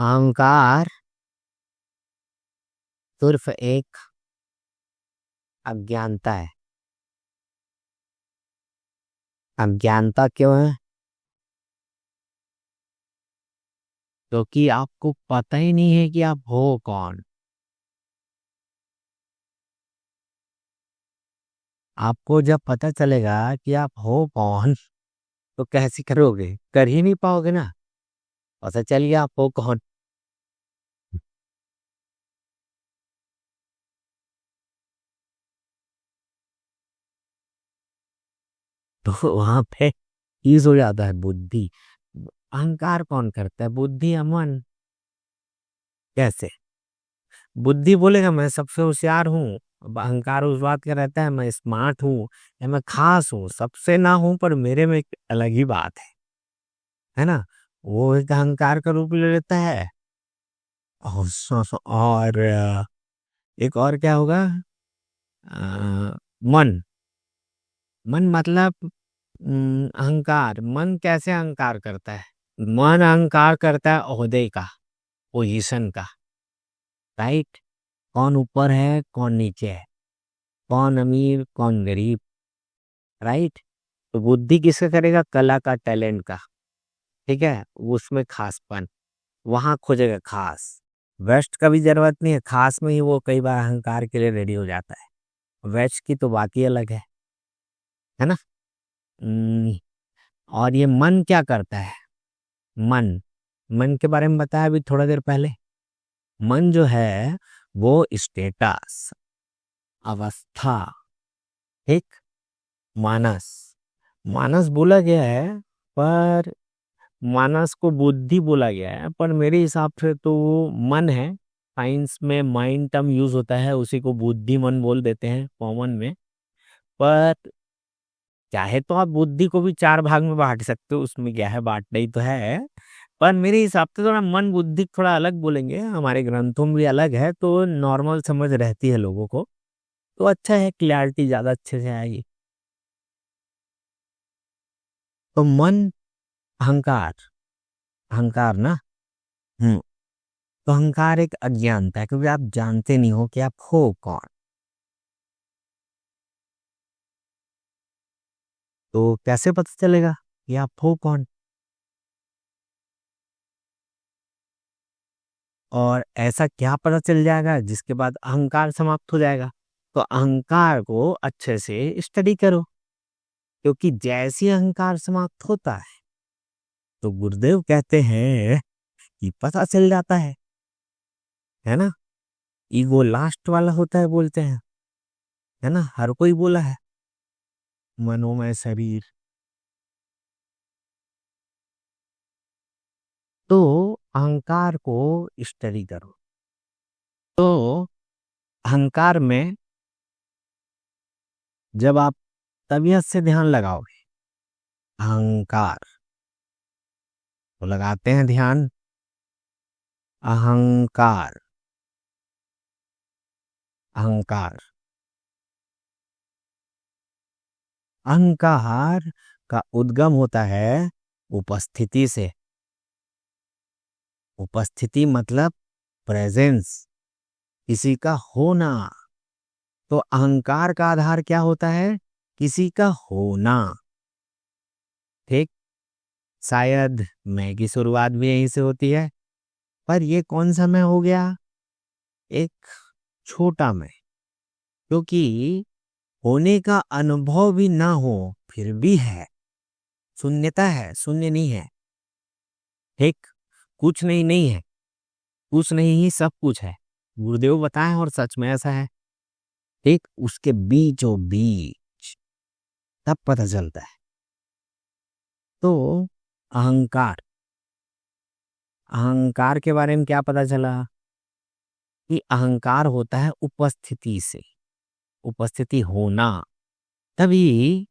अहंकार सिर्फ एक अज्ञानता है। अज्ञानता क्यों है? क्योंकि आपको पता ही नहीं है कि आप हो कौन। आपको जब पता चलेगा कि आप हो कौन तो कैसे करोगे? कर ही नहीं पाओगे ना। पता चल गया आप हो कौन। तो वहां पे चीज हो जाता है बुद्धि। अहंकार कौन करता है? बुद्धि या मन? कैसे? बुद्धि बोलेगा मैं सबसे होशियार हूँ। अब अहंकार उस बात का रहता है मैं स्मार्ट हूँ या मैं खास हूँ, सबसे ना हूँ पर मेरे में एक अलग ही बात है ना। वो एक अहंकार का रूप ले लेता है। और एक और क्या होगा? मन। मन मतलब अहंकार। मन कैसे अहंकार करता है? मन अहंकार करता है ओहदे का, पोजीशन का। राइट। कौन ऊपर है कौन नीचे है, कौन अमीर कौन गरीब। राइट। तो बुद्धि किसका करेगा? कला का, टैलेंट का। ठीक है, उसमें खासपन वहां खोजेगा खास। वेस्ट का भी जरूरत नहीं है, खास में ही वो कई बार अहंकार के लिए रेडी हो जाता है। वेस्ट की तो बात ही अलग है ना। हम्म, और ये मन क्या करता है? मन, मन के बारे में बताया अभी थोड़ा देर पहले। मन जो है वो स्टेटस, अवस्था, ठीक, मानस। मानस बोला गया है पर मानस को बुद्धि बोला गया है, पर मेरे हिसाब से तो वो मन है। साइंस में माइंड टर्म यूज होता है, उसी को बुद्धि मन बोल देते हैं कॉमन में। पर चाहे तो आप बुद्धि को भी चार भाग में बांट सकते हो, उसमें क्या है, बांटना ही तो है। पर मेरे हिसाब से थोड़ा मन बुद्धि थोड़ा अलग बोलेंगे, हमारे ग्रंथों में भी अलग है तो नॉर्मल समझ रहती है लोगों को। तो अच्छा है, क्लैरिटी ज्यादा अच्छे से आएगी। तो मन, अहंकार, अहंकार ना। हम्म। तो अहंकार एक अज्ञानता है क्योंकि आप जानते नहीं हो कि आप हो कौन। तो कैसे पता चलेगा कि आप हो कौन? और ऐसा क्या पता चल जाएगा जिसके बाद अहंकार समाप्त हो जाएगा? तो अहंकार को अच्छे से स्टडी करो, क्योंकि जैसे ही अहंकार समाप्त होता है तो गुरुदेव कहते हैं कि पता चल जाता है ना। ईगो लास्ट वाला होता है बोलते हैं, है ना, हर कोई बोला है। मनोमय शरीर। तो अहंकार को स्टडी करो। तो अहंकार में जब आप तबीयत से ध्यान लगाओगे, अहंकार तो लगाते हैं ध्यान। अहंकार, अहंकार, अहंकार का उद्गम होता है उपस्थिति से। उपस्थिति मतलब प्रेजेंस, किसी का होना। तो अहंकार का आधार क्या होता है? किसी का होना। ठीक। शायद मैं की शुरुआत भी यहीं से होती है, पर ये कौन सा मैं हो गया? एक छोटा मैं। क्योंकि होने का अनुभव भी ना हो फिर भी है, शून्यता है, शून्य नहीं है। ठीक। कुछ नहीं नहीं है, कुछ नहीं ही सब कुछ है। गुरुदेव बताएं और सच में ऐसा है। ठीक, उसके बीचों बीच तब पता चलता है। तो अहंकार, अहंकार के बारे में क्या पता चला? कि अहंकार होता है उपस्थिति से, उपस्थिति होना। तभी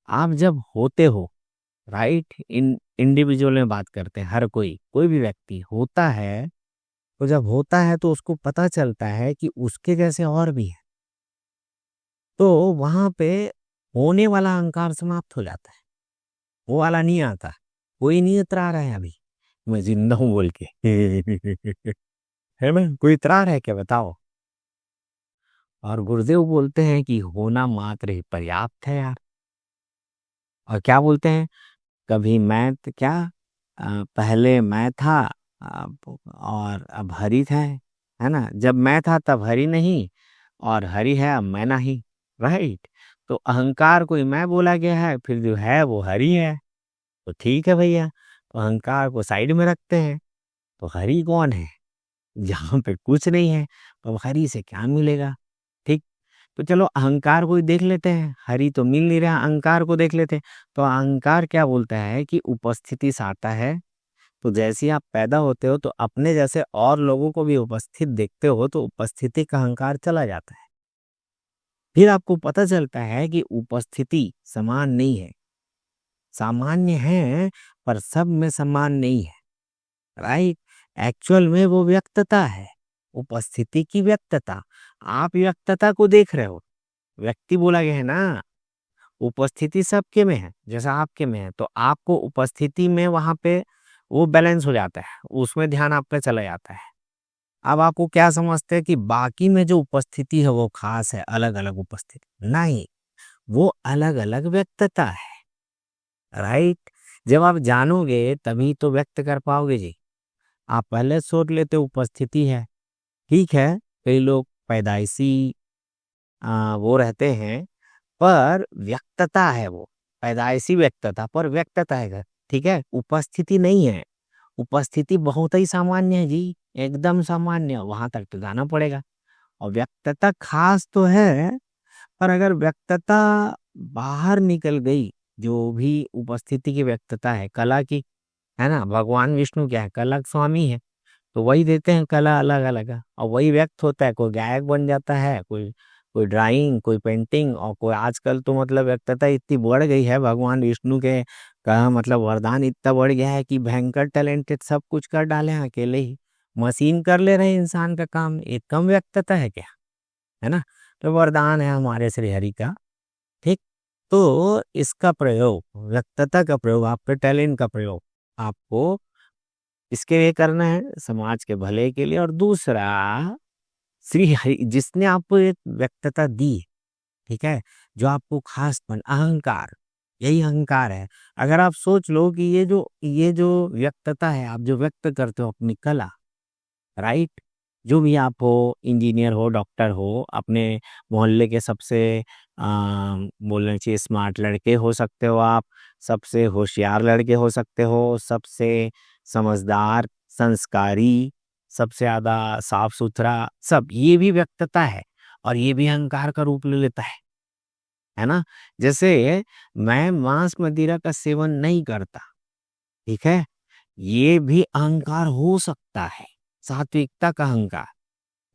आप जब होते हो, राइट, इन इंडिविजुअल में बात करते हैं, हर कोई, कोई भी व्यक्ति होता है। तो जब होता है तो उसको पता चलता है कि उसके जैसे और भी है। तो वहां पे होने वाला अहंकार समाप्त हो जाता है, वो वाला नहीं आता। कोई नहीं उतरा रहा है अभी, मैं जिंदा हूं बोल के। है ना, कोई इतरार है क्या बताओ। और गुरुदेव बोलते हैं कि होना मात्र ही पर्याप्त है यार। और क्या बोलते हैं, कभी मैं क्या, पहले मैं था, और अब हरि है ना, जब मैं था तब हरि नहीं, और हरि है अब मैं नहीं। राइट। तो अहंकार कोई मैं बोला गया है, फिर जो है वो हरि है। तो ठीक है भैया, तो अहंकार को साइड में रखते हैं। तो हरि कौन है, जहाँ पे कुछ नहीं है, तो अब हरि से क्या मिलेगा। ठीक। तो चलो अहंकार को ही देख लेते हैं, हरि तो मिल नहीं रहा, अहंकार को देख लेते हैं। तो अहंकार क्या बोलता है कि उपस्थिति से आता है। तो जैसे ही आप पैदा होते हो तो अपने जैसे और लोगों को भी उपस्थित देखते हो, तो उपस्थिति का अहंकार चला जाता है। फिर आपको पता चलता है कि उपस्थिति समान नहीं है, सामान्य है, पर सब में समान नहीं है। राइट। एक्चुअल में वो व्यक्तता है, उपस्थिति की व्यक्तता। आप व्यक्तता को देख रहे हो, व्यक्ति बोला गया है ना, उपस्थिति सबके में है, जैसा आपके में है, तो आपको उपस्थिति में वहां पे वो बैलेंस हो जाता है, उसमें ध्यान आपका चला जाता है। अब आपको क्या समझते हैं कि बाकी में जो उपस्थिति है वो खास है, अलग अलग उपस्थिति नहीं, वो अलग अलग व्यक्तता है। राइट। जब आप जानोगे तभी तो व्यक्त कर पाओगे जी। आप पहले सोच लेते हो उपस्थिति है, ठीक है, कई लोग पैदाइशी वो रहते हैं, पर व्यक्तता है वो, पैदाइशी व्यक्तता पर व्यक्तता है। ठीक है, उपस्थिति नहीं है, उपस्थिति बहुत ही सामान्य है जी, एकदम सामान्य, वहां तक तो जाना पड़ेगा। और व्यक्तता खास तो है, पर अगर व्यक्तता बाहर निकल गई, जो भी उपस्थिति की व्यक्तता है कला की, है ना, भगवान विष्णु क्या है, कला के स्वामी है। तो वही देते हैं कला अलग अलग है, और वही व्यक्त होता है, कोई गायक बन जाता है, कोई कोई ड्राइंग, कोई पेंटिंग, और कोई आजकल तो मतलब व्यक्तता इतनी बढ़ गई है, भगवान विष्णु के का मतलब वरदान इतना बढ़ गया है कि भयंकर टैलेंटेड, सब कुछ कर डाले हैं अकेले ही, मशीन कर ले रहे हैं इंसान का काम, एक कम व्यक्तता है क्या। है ना। तो वरदान है हमारे श्री हरि का। ठीक। तो इसका प्रयोग, व्यक्तता का प्रयोग, आपके टैलेंट का प्रयोग आपको इसके लिए करना है, समाज के भले के लिए। और दूसरा, श्री हरि जिसने आपको एक व्यक्तता दी, ठीक है, जो आपको खासपन, अहंकार, यही अहंकार है। अगर आप सोच लो कि ये जो व्यक्तता है, आप जो व्यक्त करते हो अपनी कला, राइट, जो भी आप हो, इंजीनियर हो, डॉक्टर हो, अपने मोहल्ले के सबसे बोलना चाहिए स्मार्ट लड़के हो सकते हो आप, सबसे होशियार लड़के हो सकते हो, सबसे समझदार, संस्कारी, सबसे ज्यादा साफ सुथरा, सब ये भी व्यक्तता है, और ये भी अहंकार का रूप ले लेता है ना। जैसे मैं मांस मदिरा का सेवन नहीं करता, ठीक है, ये भी अहंकार हो सकता है, सात्विकता का अहंकार,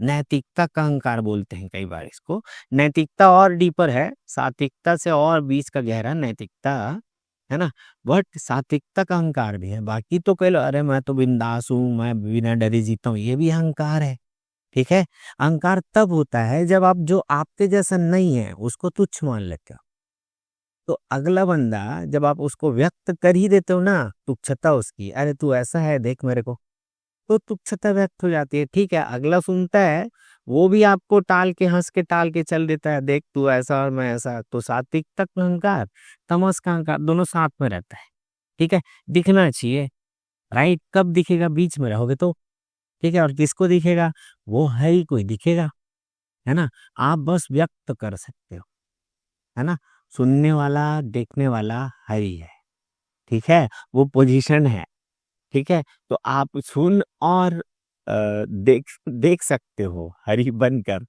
नैतिकता का अहंकार बोलते हैं कई बार इसको। नैतिकता और डीपर है, सात्विकता से और बीच का गहरा नैतिकता, है ना। बट सात्विकता का अहंकार भी है। बाकी तो कह लो, अरे मैं तो बिंदास हूँ, मैं बिना डरे जीता हूँ, ये भी अहंकार है। ठीक है। अहंकार तब होता है जब आप जो आपके जैसा नहीं है उसको तुच्छ मान लेते हो। तो अगला बंदा, जब आप उसको व्यक्त कर ही देते हो ना, तुच्छता उसकी, अरे तू ऐसा है देख मेरे को, तो तुच्छता व्यक्त हो जाती है। ठीक है, अगला सुनता है, वो भी आपको टाल के, हंस के टाल के चल देता है, देख तू ऐसा और मैं ऐसा। तो सात्विक तक अहंकार, तमस का अहंकार, दोनों साथ में रहता है। ठीक है, दिखना चाहिए, राइट, कब दिखेगा, बीच में रहोगे तो। ठीक है, और किसको दिखेगा, वो है ही कोई दिखेगा, है ना। आप बस व्यक्त कर सकते हो, है ना, सुनने वाला, देखने वाला हरि है। ठीक है, वो पोजीशन है। ठीक है, तो आप सुन और देख देख सकते हो हरि बनकर,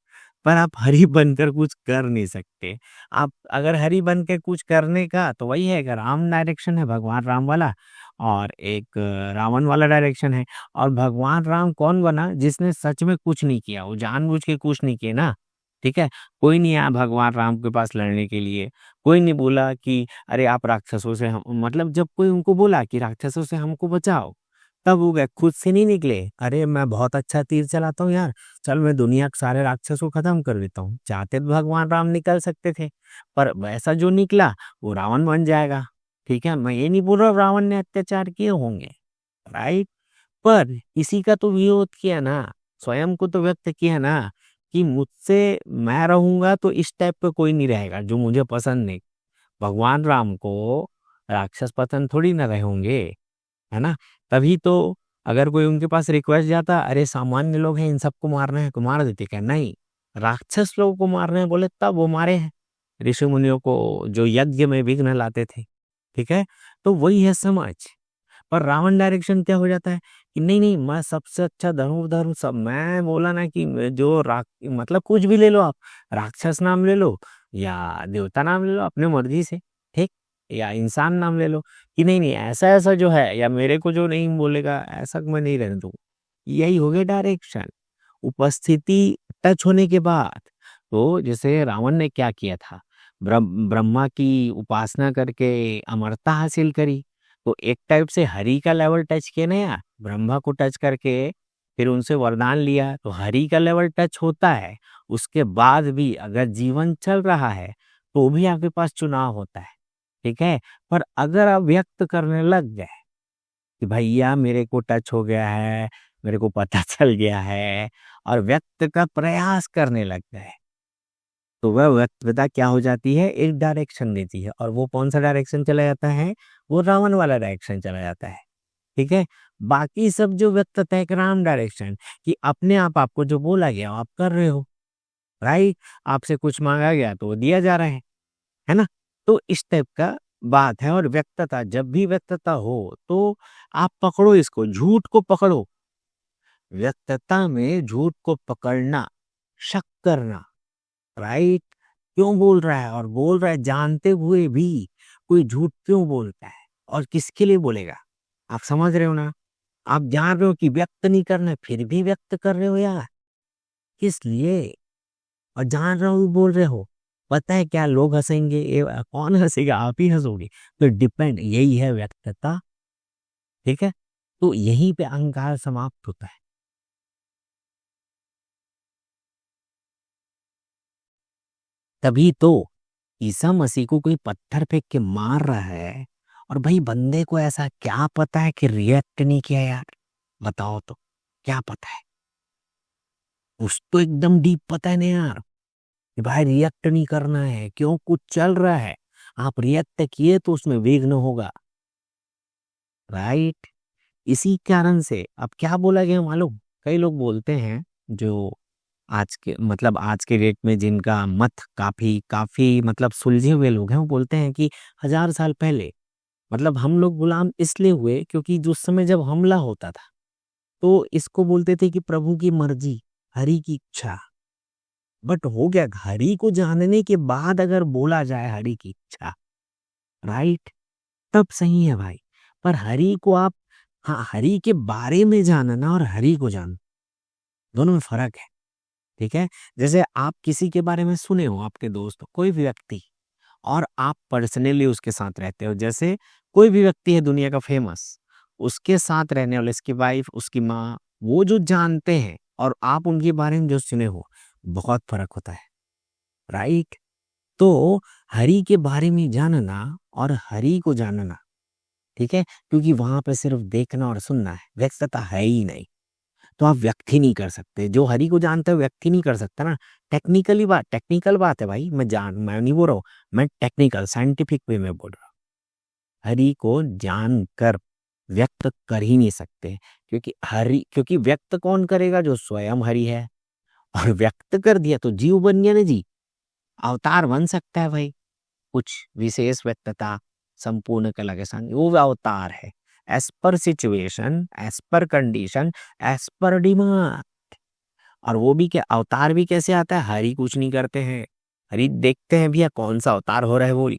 पर आप हरि बनकर कुछ कर नहीं सकते। आप अगर हरि बन के कुछ करने का, तो वही है कि राम डायरेक्शन है, भगवान राम वाला, और एक रावण वाला डायरेक्शन है। और भगवान राम कौन बना, जिसने सच में कुछ नहीं किया, वो जानबूझ के कुछ नहीं किया ना। ठीक है, कोई नहीं आया भगवान राम के पास लड़ने के लिए, कोई नहीं बोला कि अरे आप राक्षसों से हम, मतलब जब कोई उनको बोला कि राक्षसों से हमको बचाओ, तब वो गए, खुद से नहीं निकले, अरे मैं बहुत अच्छा तीर चलाता हूँ यार, चल मैं दुनिया के सारे राक्षसों को खत्म कर देता हूँ। चाहते तो भगवान राम निकल सकते थे, पर वैसा जो निकला वो रावण बन जाएगा। ठीक है, मैं ये नहीं बोल रहा रावण ने अत्याचार किए होंगे, राइट। पर इसी का तो विरोध किया ना, स्वयं को तो व्यक्त किया ना कि मुझसे मैं रहूंगा तो इस टाइप का कोई नहीं रहेगा जो मुझे पसंद नहीं। भगवान राम को राक्षस पसंद थोड़ी ना रहे होंगे, है ना। तभी तो अगर कोई उनके पास रिक्वेस्ट जाता, अरे सामान्य लोग हैं इन सबको मारना है तो मार देते क्या? नहीं, राक्षस लोगों को मारना है बोले तब वो मारे हैं, ऋषि मुनियों को जो यज्ञ में विघ्न लाते थे। ठीक है, तो वही है समझ। पर रावण डायरेक्शन क्या हो जाता है कि नहीं नहीं मैं सबसे अच्छा धर्म धर्म सब, मैं बोला ना कि जो मतलब कुछ भी ले लो आप, राक्षस नाम ले लो या देवता नाम ले लो अपने मर्जी से, ठीक, या इंसान नाम ले लो, कि नहीं नहीं ऐसा ऐसा जो है या मेरे को जो नहीं बोलेगा ऐसा मैं नहीं रहने दूँ। यही हो गया डायरेक्शन। उपस्थिति टच होने के बाद तो जैसे रावण ने क्या किया था, ब्रह्मा की उपासना करके अमरता हासिल करी, तो एक टाइप से हरि का लेवल टच किया ना यार, ब्रह्मा को टच करके फिर उनसे वरदान लिया तो हरि का लेवल टच होता है। उसके बाद भी अगर जीवन चल रहा है तो भी आपके पास चुनाव होता है, ठीक है। पर अगर आप व्यक्त करने लग गए कि भैया मेरे को टच हो गया है, मेरे को पता चल गया है, और व्यक्त का प्रयास करने लग गए, तो वह व्यक्तता क्या हो जाती है, एक डायरेक्शन देती है। और वो कौन सा डायरेक्शन चला जाता है, वो रावण वाला डायरेक्शन चला जाता है। ठीक है, बाकी सब जो व्यक्तता है एक राम डायरेक्शन, कि अपने आप आपको जो बोला गया आप कर रहे हो, राइट। आपसे कुछ मांगा गया तो वो दिया जा रहा है ना। तो इस टाइप का बात है। और व्यक्तता, जब भी व्यक्तता हो तो आप पकड़ो इसको, झूठ को पकड़ो। व्यक्तता में झूठ को पकड़ना, शक करना, राइट। क्यों बोल रहा है, और बोल रहा है जानते हुए भी कोई झूठ क्यों बोलता है और किसके लिए बोलेगा? आप समझ रहे हो ना? आप जान रहे हो कि व्यक्त नहीं करना है, फिर भी व्यक्त कर रहे हो यार, किस लिए? और जान रहे हो बोल रहे हो, पता है क्या लोग हंसेंगे, कौन हंसेगा, आप ही हंसोगे। तो डिपेंड, यही है व्यक्तता। ठीक है, तो यहीं पे अहंकार समाप्त होता है। तभी तो ईसा मसीह को कोई पत्थर फेंक के मार रहा है, और भाई बंदे को ऐसा क्या पता है कि रिएक्ट नहीं किया यार? बताओ तो, क्या पता है? कुछ तो एकदम डीप पता है ना यार, कि भाई रिएक्ट नहीं करना है, क्यों, कुछ चल रहा है, आप रिएक्ट किए तो उसमें विघ्न होगा, राइट। इसी कारण से अब क्या बोला गया मालूम, कई लोग बोलते हैं जो आज के मतलब आज के डेट में जिनका मत काफी काफी मतलब सुलझे हुए लोग हैं, वो बोलते हैं कि 1000 साल पहले मतलब हम लोग गुलाम इसलिए हुए क्योंकि जिस समय जब हमला होता था तो इसको बोलते थे कि प्रभु की मर्जी, हरि की इच्छा। बट हो गया, हरि को जानने के बाद अगर बोला जाए हरि की इच्छा, राइट, तब सही है भाई। पर हरि को आप, हाँ, हरि के बारे में जानना और हरि को जानना दोनों में फर्क है। ठीक है, जैसे आप किसी के बारे में सुने हो, आपके दोस्त हो, कोई भी व्यक्ति, और आप पर्सनली उसके साथ रहते हो, जैसे कोई भी व्यक्ति है दुनिया का फेमस, उसके साथ रहने वाले, उसकी वाइफ, उसकी माँ, वो जो जानते हैं और आप उनके बारे में जो सुने हो, बहुत फर्क होता है, राइट। तो हरि के बारे में जानना और हरि को जानना, ठीक है, क्योंकि वहां पे सिर्फ देखना और सुनना है, व्यस्तता है ही नहीं, तो आप व्यक्त ही नहीं कर सकते। जो हरि को जानता है व्यक्त ही नहीं कर सकता ना। टेक्निकल बात है भाई, मैं नहीं बोल रहा हूँ, मैं टेक्निकल साइंटिफिक वे में बोल रहा हूँ। हरि को जानकर व्यक्त कर ही नहीं सकते, क्योंकि व्यक्त कौन करेगा, जो स्वयं हरि है। और व्यक्त कर दिया तो जीव बन गया ना जी, अवतार बन सकता है भाई, कुछ विशेष व्यक्तता, संपूर्ण कला के संग वो अवतार है। As per situation, as per condition, as per demand. और वो भी क्या, अवतार भी कैसे आता है, हरि कुछ नहीं करते हैं, हरि देखते हैं भैया कौन सा अवतार हो रहा है वो,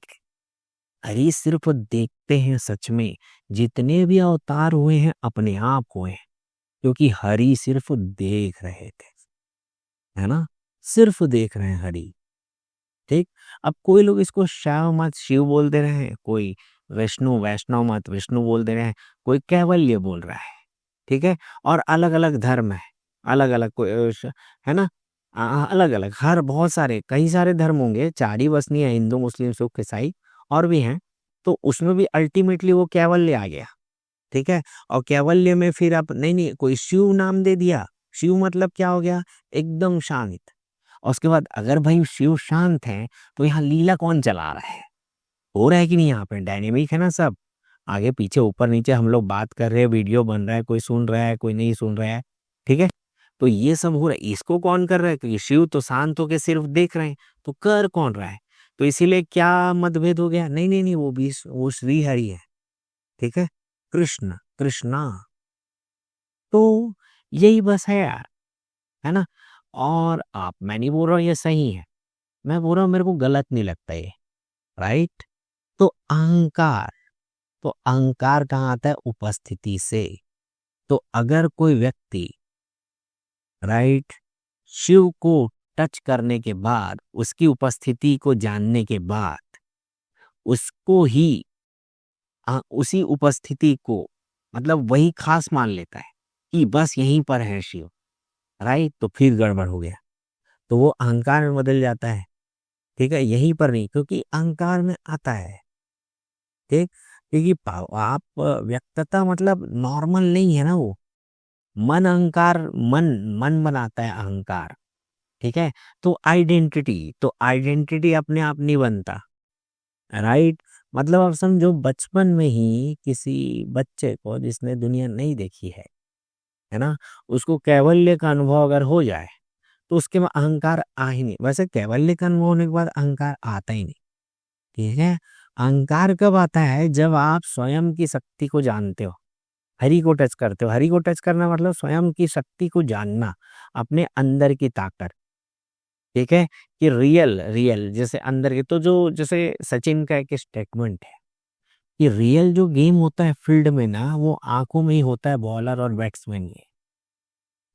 हरि सिर्फ देखते हैं। सच में जितने भी अवतार हुए हैं अपने आप हुए हैं, क्योंकि हरि सिर्फ देख रहे थे, है ना, सिर्फ देख रहे हैं हरि। ठीक, अब कोई लोग इसको शैव मत शिव बोल दे रहे हैं, कोई वैष्णव मत विष्णु बोल दे रहे हैं, कोई कैवल्य बोल रहा है, ठीक है। और अलग अलग धर्म है, अलग अलग कोई है ना, अलग अलग हर बहुत सारे कई सारे धर्म होंगे, चार ही बस नहीं है, हिंदू मुस्लिम सिख ईसाई और भी हैं। तो उसमें भी अल्टीमेटली वो कैवल्य आ गया, ठीक है। और कैवल्य में फिर आप नहीं कोई शिव नाम दे दिया, शिव मतलब क्या हो गया, एकदम शांत। और उसके बाद अगर भाई शिव शांत है तो यहाँ लीला कौन चला रहा है, हो रहा है कि नहीं, यहाँ पे डायनेमिक है ना सब, आगे पीछे ऊपर नीचे हम लोग बात कर रहे हैं, वीडियो बन रहा है, कोई सुन रहा है कोई नहीं सुन रहा है, ठीक है। तो ये सब हो रहा है, इसको कौन कर रहा है, क्योंकि शिव तो शांत होके सिर्फ देख रहे हैं, तो कर कौन रहा है, तो इसीलिए क्या मतभेद हो गया, नहीं नहीं नहीं, वो श्री हरि है, ठीक है, कृष्ण कृष्णा। तो यही बस है यार, है ना। और आप, मैं नहीं बोल रहा हूँ ये सही है, मैं बोल रहा हूँ मेरे को गलत नहीं लगता ये, राइट। तो अहंकार, तो अहंकार कहाँ आता है, उपस्थिति से। तो अगर कोई व्यक्ति, राइट, शिव को टच करने के बाद, उसकी उपस्थिति को जानने के बाद, उसको ही उसी उपस्थिति को मतलब वही खास मान लेता है कि बस यहीं पर है शिव, राइट, तो फिर गड़बड़ हो गया, तो वो अहंकार में बदल जाता है, ठीक है, यहीं पर नहीं, क्योंकि अहंकार में आता है, ठीक, क्योंकि आप व्यक्तता मतलब नॉर्मल नहीं है ना वो, मन अहंकार, मन मन बनाता है अहंकार, ठीक है। तो आइडेंटिटी अपने आप नहीं बनता, राइट। मतलब आप समझो बचपन में ही किसी बच्चे को जिसने दुनिया नहीं देखी है ना, उसको कैवल्य का अनुभव अगर हो जाए तो उसके में अहंकार आ ही नहीं, वैसे कैवल्य का अनुभव होने के बाद अहंकार आता ही नहीं, ठीक है। अहंकार कब आता है, जब आप स्वयं की शक्ति को जानते हो, हरि को टच करते हो, हरि को टच करना मतलब स्वयं की शक्ति को जानना, अपने अंदर की ताकत, ठीक है, कि रियल रियल जैसे अंदर के, तो जो जैसे सचिन का एक स्टेटमेंट है कि रियल जो गेम होता है फील्ड में ना, वो आंखों में ही होता है, बॉलर और बैट्समैन में,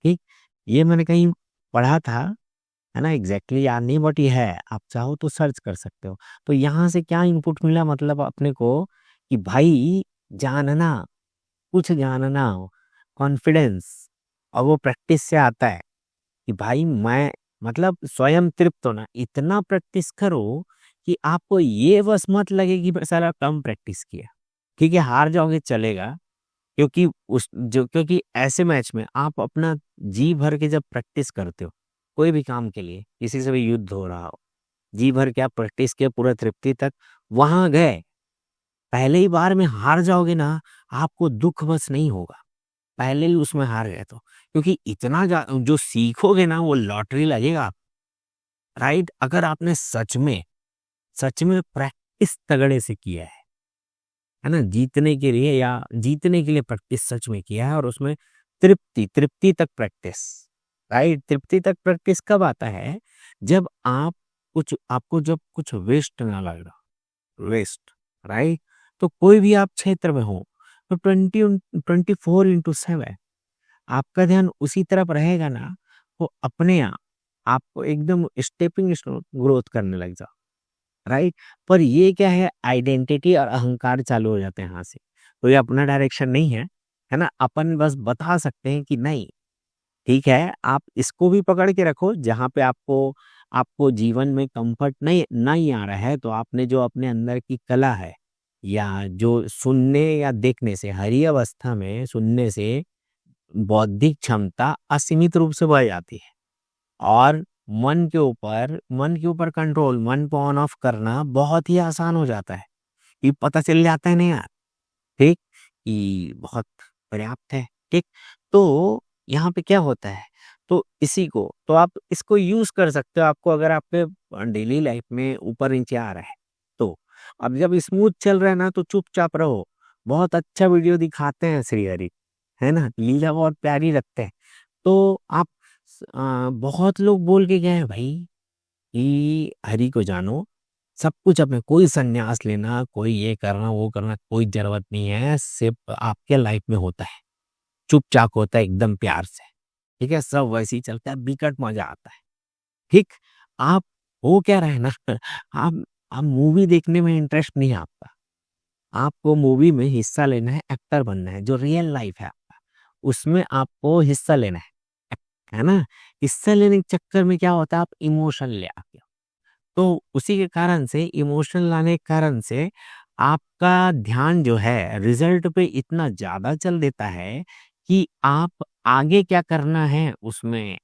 ठीक। ये मैंने कहीं पढ़ा था, है ना, एग्जैक्टली याद नहीं, बट ये है, आप चाहो तो सर्च कर सकते हो। तो यहाँ से क्या इनपुट मिला, मतलब अपने को कि भाई जानना, कुछ जानना, कॉन्फिडेंस, और वो प्रैक्टिस से आता है कि भाई मैं मतलब स्वयं तृप्त होना, इतना प्रैक्टिस करो कि आपको ये बस मत लगे कि मैं सारा कम प्रैक्टिस किया, ठीक है, हार जाओगे चलेगा, क्योंकि ऐसे मैच में आप अपना जी भर के जब प्रैक्टिस करते हो, कोई भी काम के लिए, किसी से भी युद्ध हो रहा हो, जी भर के आप प्रैक्टिस के पूरा तृप्ति तक वहां गए, पहले ही बार में हार जाओगे ना, आपको दुख बस नहीं होगा, पहले ही उसमें हार गए तो, क्योंकि इतना जो सीखोगे ना वो लॉटरी लगेगा, राइट। अगर आपने सच में प्रैक्टिस तगड़े से किया है ना, जीतने के लिए, या जीतने के लिए प्रैक्टिस सच में किया है, और उसमें तृप्ति तृप्ति तक प्रैक्टिस, राइट। तृप्ति तक प्रैक्टिस कब आता है, जब आपको जब कुछ वेस्ट ना लग रहा, वेस्ट, राइट। तो कोई भी आप क्षेत्र में हो, तो 24/7 आपका ध्यान उसी तरफ रहेगा ना, वो अपने आप आपको एकदम स्टेपिंग स्टोन ग्रोथ करने लग जाओ, राइट। पर ये क्या है, आइडेंटिटी और अहंकार चालू हो जाते हैं यहाँ से, तो ये अपना डायरेक्शन नहीं है, है ना। अपन बस बता सकते हैं कि नहीं, ठीक है, आप इसको भी पकड़ के रखो, जहाँ पे आपको आपको जीवन में कंफर्ट नहीं नहीं आ रहा है, तो आपने जो अपने अंदर की कला है, या जो सुनने या देखने से, हरी अवस्था में सुनने से बौद्धिक क्षमता असीमित रूप से बढ़ जाती है, और मन के ऊपर कंट्रोल, मन को ऑन ऑफ करना बहुत ही आसान हो जाता है, ये पता चल जाता है ना यार, ठीक, कि बहुत पर्याप्त है, ठीक। तो यहाँ पे क्या होता है, तो इसी को तो आप इसको यूज कर सकते हो, आपको अगर आपके डेली लाइफ में ऊपर नीचे आ रहा है, तो अब जब स्मूथ चल रहा है ना, तो चुपचाप रहो, बहुत अच्छा वीडियो दिखाते हैं श्री हरि, है ना, लीला बहुत प्यारी लगते हैं, तो आप बहुत लोग बोल के गए हैं भाई कि हरि को जानो, सब कुछ अपने, कोई संन्यास लेना, कोई ये करना वो करना, कोई जरूरत नहीं है, सिर्फ आपके लाइफ में होता है, चुपचाप होता है, एकदम प्यार से, ठीक है, सब वैसे ही चलता है, बिकट मजा आता है, ठीक। आप हो क्या रहे ना आप मूवी देखने में इंटरेस्ट नहीं है आपका, आपको मूवी में हिस्सा लेना है, एक्टर बनना है, जो रियल लाइफ है आपका, उसमें आपको हिस्सा लेना है ना। हिस्सा लेने के चक्कर में क्या होता है, आप इमोशन ले आते हो, तो उसी के कारण से, इमोशन लाने के कारण से आपका ध्यान जो है रिजल्ट पे इतना ज़्यादा चल देता है कि आप आगे क्या करना है उसमें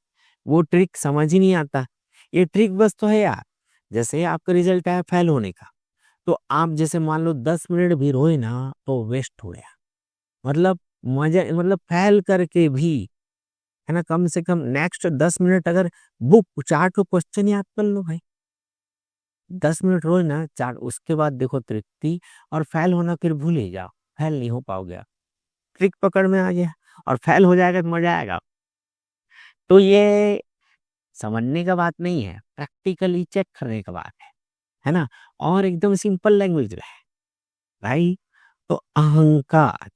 वो ट्रिक समझ ही नहीं आता। ये ट्रिक बस तो है यार, जैसे आपका रिजल्ट आया फेल होने का, तो आप जैसे मान लो 10 मिनट भी रोए ना तो वेस्ट हो गया। मतलब मतलब फेल करके भी, है ना, कम से कम नेक्स्ट 10 मिनट अगर बुक 4 ठो क्वेश्चन याद कर लो भाई। 10 मिनट रोज ना 4, उसके बाद देखो तृप्ति। और फेल होना फिर भूल ही जाओ, फेल नहीं हो पाओगे आप। ट्रिक पकड़ में आ गया और फेल हो जाएगा तो मजा आएगा। तो ये समझने का बात नहीं है, प्रैक्टिकली चेक करने का बात है ना। और एकदम सिंपल लैंग्वेज है भाई। तो अहंकार,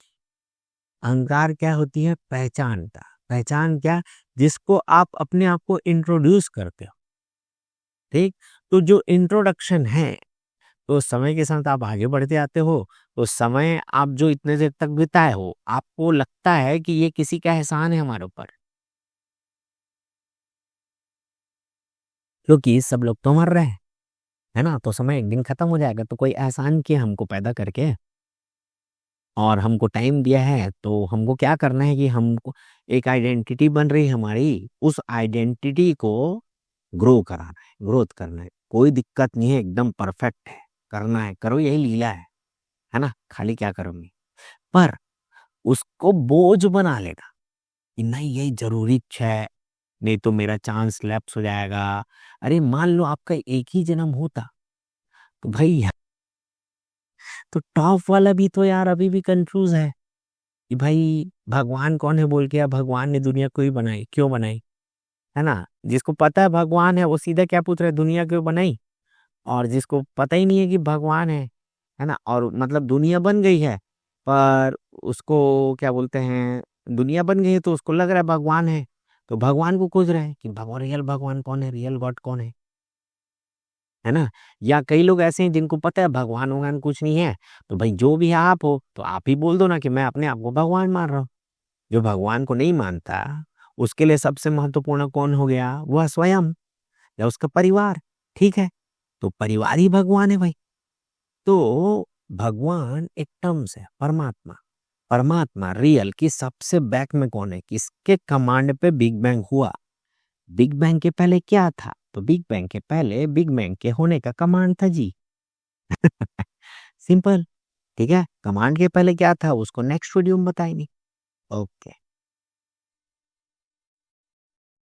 अहंकार क्या होती है? पहचानता। पहचान क्या? जिसको आप अपने आप को इंट्रोड्यूस करते हो। ठीक। तो जो इंट्रोडक्शन है, तो समय के साथ आप आगे बढ़ते आते हो। तो समय आप जो इतने देर तक बिताए हो, आपको लगता है कि ये किसी का एहसान है हमारे ऊपर, क्योंकि सब लोग तो मर रहे हैं, है ना। तो समय एक दिन खत्म हो जाएगा, तो कोई एहसान किया हमको पैदा करके और हमको टाइम दिया है, तो हमको क्या करना है कि हमको एक आइडेंटिटी बन रही है हमारी, उस आइडेंटिटी को ग्रो कराना है, ग्रोथ करना है। कोई दिक्कत नहीं है, एकदम परफेक्ट है, करना है, करो, यही लीला है ना। खाली क्या करोगे? पर उसको बोझ बना लेना कि नहीं यही जरूरी है, नहीं तो मेरा चांस लैप्स हो जाएगा। अरे मान लो आपका एक ही जन्म होता, तो भाई तो टॉप वाला भी तो यार अभी भी कंफ्यूज है कि भाई भगवान कौन है बोल के, या भगवान ने दुनिया को ही बनाई, क्यों बनाई, है ना। जिसको पता है भगवान है वो सीधा क्या पूछ रहा है, दुनिया क्यों बनाई। और जिसको पता ही नहीं है कि भगवान है ना, और मतलब दुनिया बन गई है, पर उसको क्या बोलते हैं, दुनिया बन गई है तो उसको लग रहा है भगवान है, तो भगवान को खोज रहे हैं कि भगवान, रियल भगवान कौन है, रियल गॉड कौन है ना। या कई लोग ऐसे हैं जिनको पता है भगवान वगवान कुछ नहीं है, तो भाई जो भी आप हो तो आप ही बोल दो ना कि मैं अपने आप को भगवान मान रहा हूँ। जो भगवान को नहीं मानता, उसके लिए सबसे महत्वपूर्ण कौन हो गया? वह स्वयं या उसका परिवार। ठीक है, तो परिवार ही भगवान है भाई। तो भगवान एक टर्म्स है, परमात्मा। परमात्मा रियल की सबसे बैक में कौन है, किसके कमांड पे बिग बैंग हुआ? बिग बैंग के पहले क्या था? तो बिग बैंग के पहले बिग बैंग के होने का कमांड था जी। सिंपल। ठीक है, कमांड के पहले क्या था उसको नेक्स्ट वीडियो में बताएंगे। ओके।